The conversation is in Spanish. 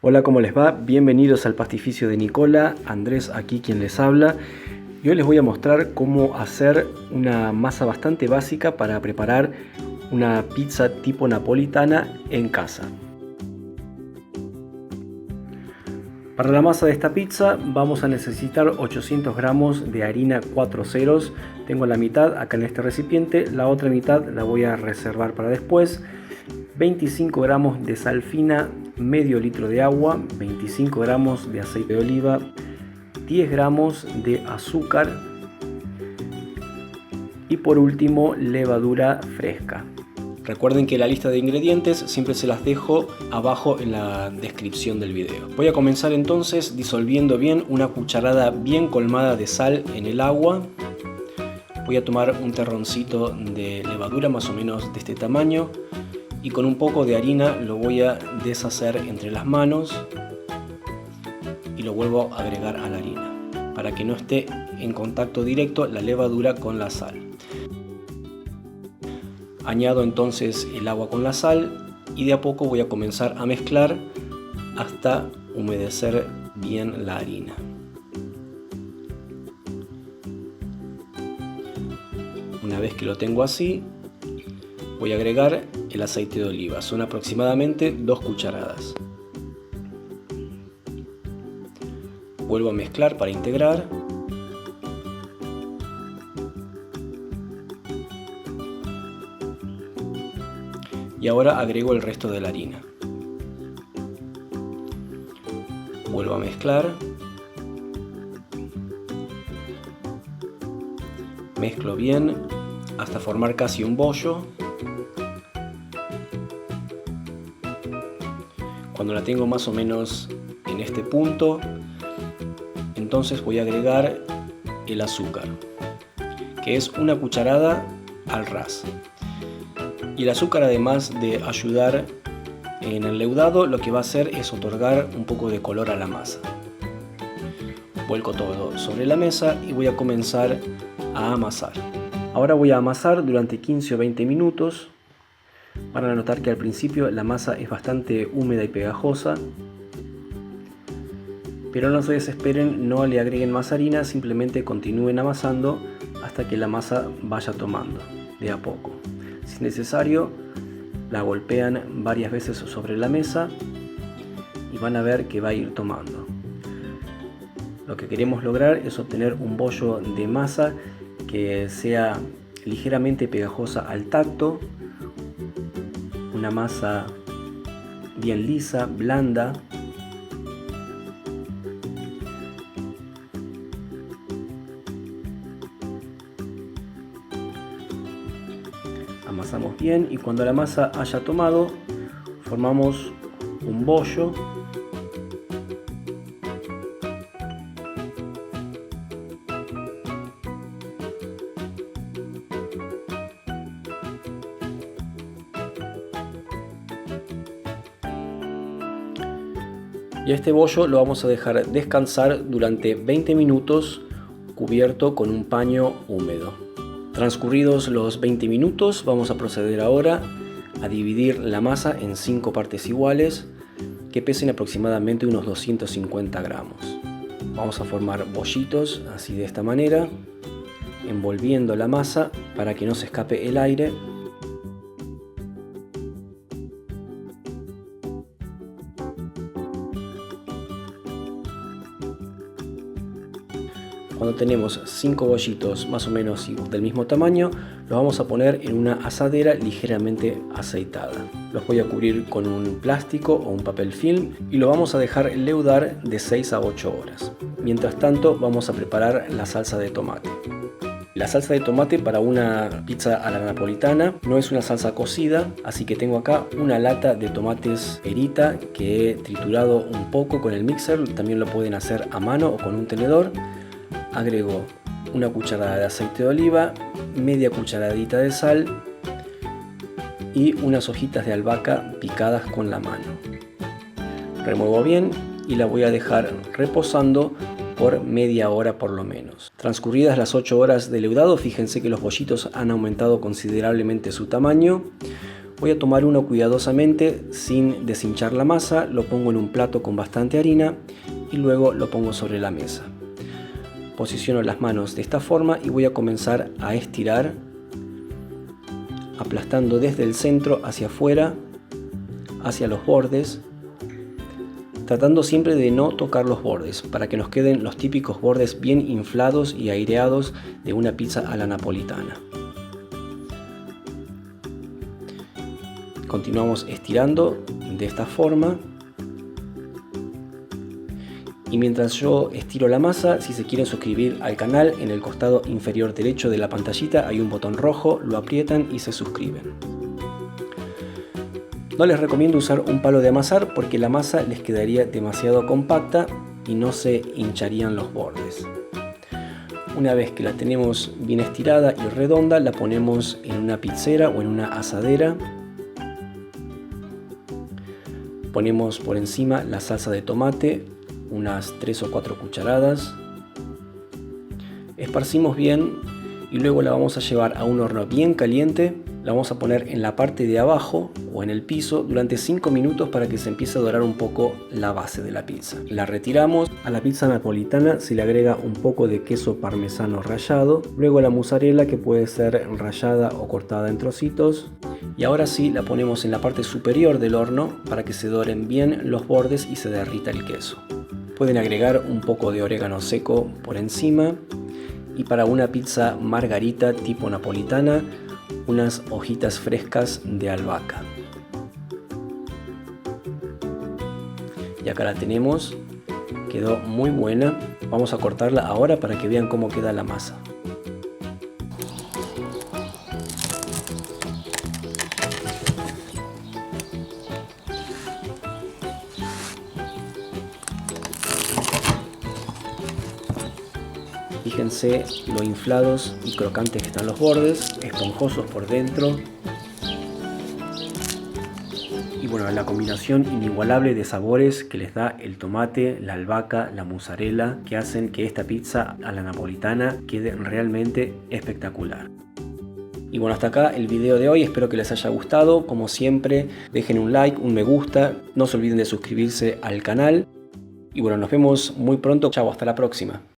Hola, ¿cómo les va? Bienvenidos al pastificio de Nicola. Andrés aquí quien les habla. Y hoy les voy a mostrar cómo hacer una masa bastante básica para preparar una pizza tipo napolitana en casa. Para la masa de esta pizza vamos a necesitar 800 gramos de harina 4 ceros. Tengo la mitad acá en este recipiente, la otra mitad la voy a reservar para después. 25 gramos de sal fina, medio litro de agua, 25 gramos de aceite de oliva, 10 gramos de azúcar y por último levadura fresca. Recuerden que la lista de ingredientes siempre se las dejo abajo en la descripción del video. Voy a comenzar entonces disolviendo bien una cucharada bien colmada de sal en el agua. Voy a tomar un terroncito de levadura más o menos de este tamaño y con un poco de harina lo voy a deshacer entre las manos y lo vuelvo a agregar a la harina para que no esté en contacto directo la levadura con la sal. Añado entonces el agua con la sal y de a poco voy a comenzar a mezclar hasta humedecer bien la harina. Una vez que lo tengo así, voy a agregar el aceite de oliva. Son aproximadamente 2 cucharadas. Vuelvo a mezclar para integrar. Y ahora agrego el resto de la harina. Vuelvo a mezclar. Mezclo bien hasta formar casi un bollo. Cuando la tengo más o menos en este punto, entonces voy a agregar el azúcar, que es una cucharada al ras. Y el azúcar, además de ayudar en el leudado, lo que va a hacer es otorgar un poco de color a la masa. Vuelco todo sobre la mesa y voy a comenzar a amasar. Ahora voy a amasar durante 15 o 20 minutos. Van a notar que al principio la masa es bastante húmeda y pegajosa, pero no se desesperen, no le agreguen más harina, simplemente continúen amasando hasta que la masa vaya tomando de a poco. Si es necesario, la golpean varias veces sobre la mesa y van a ver que va a ir tomando. Lo que queremos lograr es obtener un bollo de masa que sea ligeramente pegajosa al tacto, una masa bien lisa, blanda. Amasamos bien y cuando la masa haya tomado, formamos un bollo. Y a este bollo lo vamos a dejar descansar durante 20 minutos cubierto con un paño húmedo. Transcurridos los 20 minutos, vamos a proceder ahora a dividir la masa en 5 partes iguales que pesen aproximadamente unos 250 gramos. Vamos a formar bollitos así de esta manera, envolviendo la masa para que no se escape el aire. Cuando tenemos 5 bollitos más o menos del mismo tamaño, los vamos a poner en una asadera ligeramente aceitada. Los voy a cubrir con un plástico o un papel film y lo vamos a dejar leudar de 6 a 8 horas. Mientras tanto, vamos a preparar la salsa de tomate. La salsa de tomate para una pizza a la napolitana no es una salsa cocida, así que tengo acá una lata de tomates perita que he triturado un poco con el mixer. También lo pueden hacer a mano o con un tenedor. Agrego una cucharada de aceite de oliva, media cucharadita de sal y unas hojitas de albahaca picadas con la mano. Remuevo bien y la voy a dejar reposando por media hora por lo menos. Transcurridas las 8 horas de leudado, fíjense que los bollitos han aumentado considerablemente su tamaño. Voy a tomar uno cuidadosamente sin deshinchar la masa, lo pongo en un plato con bastante harina y luego lo pongo sobre la mesa. Posiciono las manos de esta forma y voy a comenzar a estirar, aplastando desde el centro hacia afuera, hacia los bordes, tratando siempre de no tocar los bordes para que nos queden los típicos bordes bien inflados y aireados de una pizza a la napolitana. Continuamos estirando de esta forma. Y mientras yo estiro la masa, si se quieren suscribir al canal, en el costado inferior derecho de la pantallita hay un botón rojo, lo aprietan y se suscriben. No les recomiendo usar un palo de amasar porque la masa les quedaría demasiado compacta y no se hincharían los bordes. Una vez que la tenemos bien estirada y redonda, la ponemos en una pizzera o en una asadera. Ponemos por encima la salsa de tomate, unas 3 o 4 cucharadas. Esparcimos bien y luego la vamos a llevar a un horno bien caliente. La vamos a poner en la parte de abajo o en el piso durante 5 minutos para que se empiece a dorar un poco la base de la pizza. La retiramos. A la pizza napolitana se le agrega un poco de queso parmesano rallado, luego la mozzarella, que puede ser rallada o cortada en trocitos. Y ahora sí la ponemos en la parte superior del horno para que se doren bien los bordes y se derrita el queso. Pueden agregar un poco de orégano seco por encima. Y para una pizza margarita tipo napolitana, unas hojitas frescas de albahaca. Y acá la tenemos, quedó muy buena. Vamos a cortarla ahora para que vean cómo queda la masa. Fíjense lo inflados y crocantes que están los bordes, esponjosos por dentro. Y bueno, la combinación inigualable de sabores que les da el tomate, la albahaca, la mozzarella, que hacen que esta pizza a la napolitana quede realmente espectacular. Y bueno, hasta acá el video de hoy, espero que les haya gustado. Como siempre, dejen un like, un me gusta, no se olviden de suscribirse al canal. Y bueno, nos vemos muy pronto. Chao, hasta la próxima.